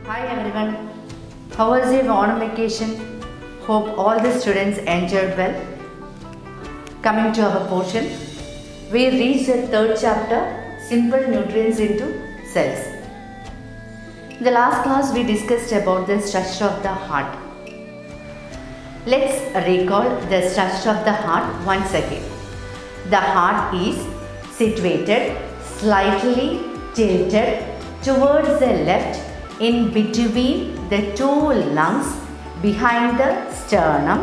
Hi everyone, how was your autumn vacation? Hope all the students enjoyed well. Coming to our portion, we reached the third chapter, Simple Nutrients into Cells. In the last class, we discussed about the structure of the heart. Let's recall the structure of the heart once again. The heart is situated slightly tilted towards the left in between the two lungs behind the sternum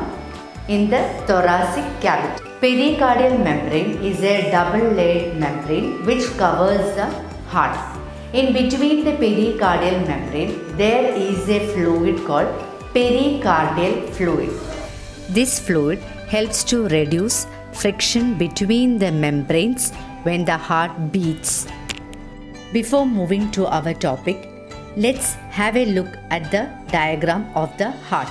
in the thoracic cavity. Pericardial membrane is a double-layered membrane which covers the heart. In between the pericardial membrane, there is a fluid called pericardial fluid. This fluid helps to reduce friction between the membranes when the heart beats. Before moving to our topic, let's have a look at the diagram of the heart.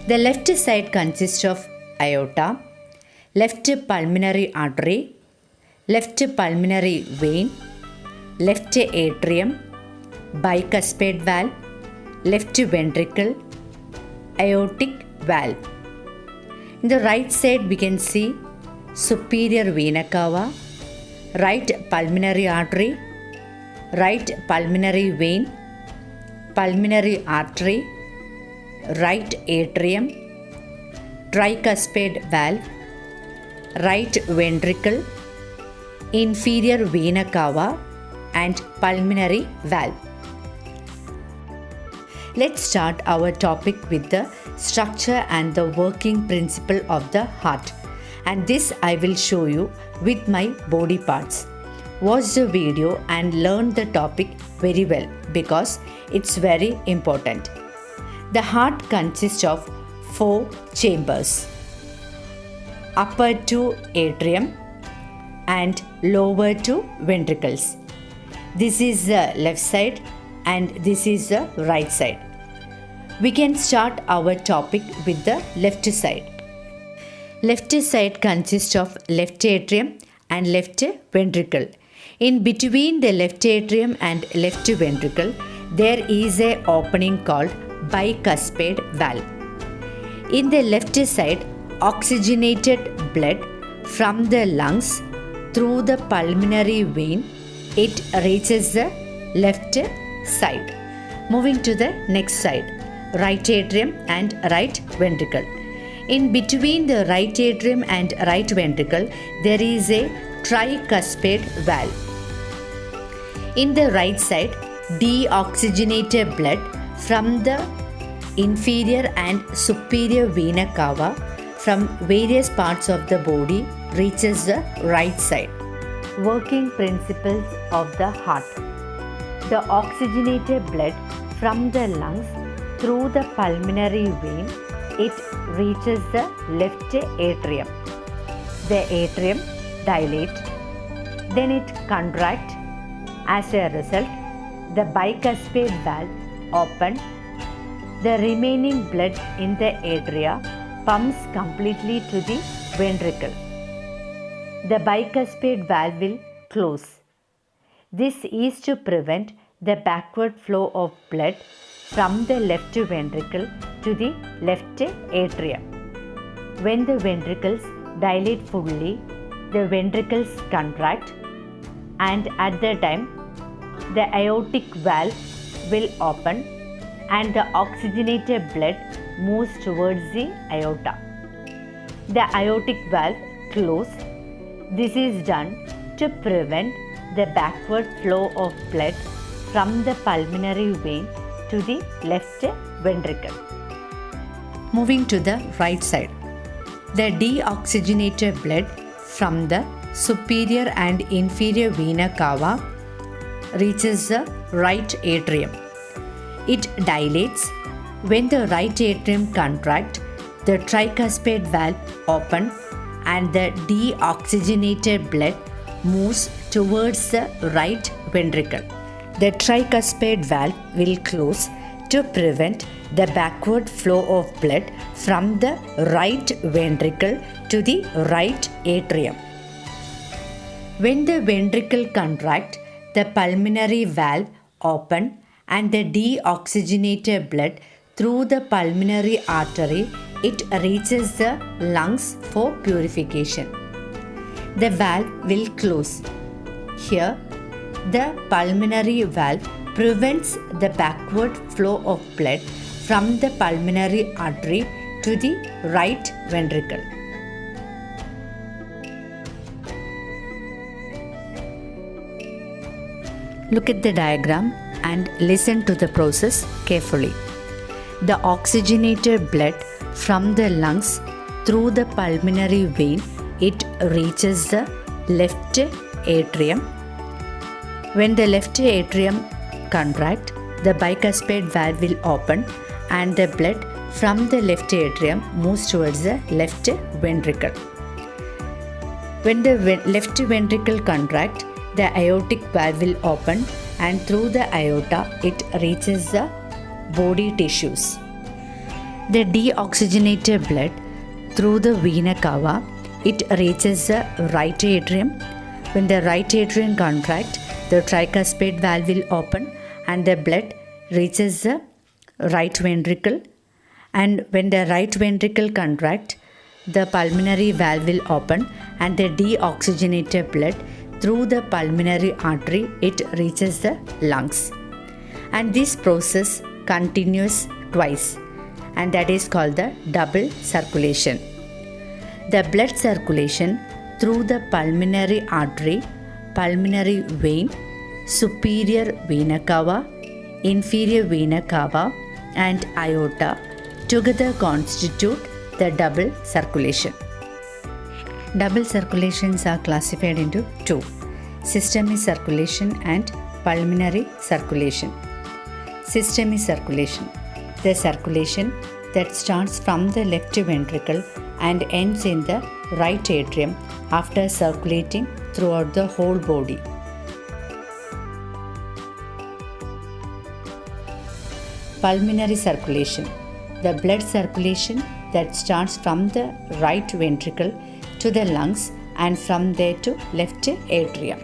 The left side consists of aorta, left pulmonary artery, left pulmonary vein, left atrium, bicuspid valve, left ventricle, aortic valve. In the right side we can see superior vena cava, right pulmonary artery, right pulmonary vein, pulmonary artery, right atrium, tricuspid valve, right ventricle, inferior vena cava and pulmonary valve. Let's start our topic with the structure and the working principle of the heart, and this I will show you with my body parts. Watch the video and learn the topic very well because it's very important. The heart consists of 4 chambers: upper 2 atrium and lower 2 ventricles. This is the left side and this is the right side. We can start our topic with the left side. Left side consists of left atrium and left ventricle. In between the left atrium and left ventricle, there is an opening called bicuspid valve. In the left side, oxygenated blood from the lungs through the pulmonary vein, it reaches the left side. Moving to the next side, right atrium and right ventricle. In between the right atrium and right ventricle, there is a tricuspid valve. In the right side, deoxygenated blood from the inferior and superior vena cava from various parts of the body reaches the right side. Working principles of the heart. The oxygenated blood from the lungs through the pulmonary vein, it reaches the left atrium. The atrium dilates, then it contracts. As a result, the bicuspid valve opens. The remaining blood in the atria pumps completely to the ventricle. The bicuspid valve will close. This is to prevent the backward flow of blood from the left ventricle to the left atrium. When the ventricles dilate fully, the ventricles contract, and at the time the aortic valve will open and the oxygenated blood moves towards the aorta. The aortic valve closes. This is done to prevent the backward flow of blood from the pulmonary vein to the left ventricle. Moving to the right side, the deoxygenated blood from the superior and inferior vena cava reaches the right atrium. It dilates. When the right atrium contracts, the tricuspid valve opens and the deoxygenated blood moves towards the right ventricle. The tricuspid valve will close to prevent the backward flow of blood from the right ventricle to the right atrium. When the ventricle contracts, the pulmonary valve opens and the deoxygenated blood through the pulmonary artery, it reaches the lungs for purification. The valve will close. Here, the pulmonary valve prevents the backward flow of blood from the pulmonary artery to the right ventricle. Look at the diagram and listen to the process carefully. The oxygenated blood from the lungs through the pulmonary vein, it reaches the left atrium. When the left atrium contracts, the bicuspid valve will open and the blood from the left atrium moves towards the left ventricle. When the left ventricle contracts, the aortic valve will open and through the aorta it reaches the body tissues. The deoxygenated blood through the vena cava, it reaches the right atrium. When the right atrium contracts, the tricuspid valve will open and the blood reaches the right ventricle. And when the right ventricle contracts, the pulmonary valve will open and the deoxygenated blood through the pulmonary artery, it reaches the lungs. And this process continues twice, and that is called the double circulation. The blood circulation through the pulmonary artery, pulmonary vein, superior vena cava, inferior vena cava and aorta together constitute the double circulation. Double circulations are classified into two: systemic circulation and pulmonary circulation. Systemic circulation, the circulation that starts from the left ventricle and ends in the right atrium after circulating throughout the whole body. Pulmonary circulation, the blood circulation that starts from the right ventricle to the lungs and from there to left atrium.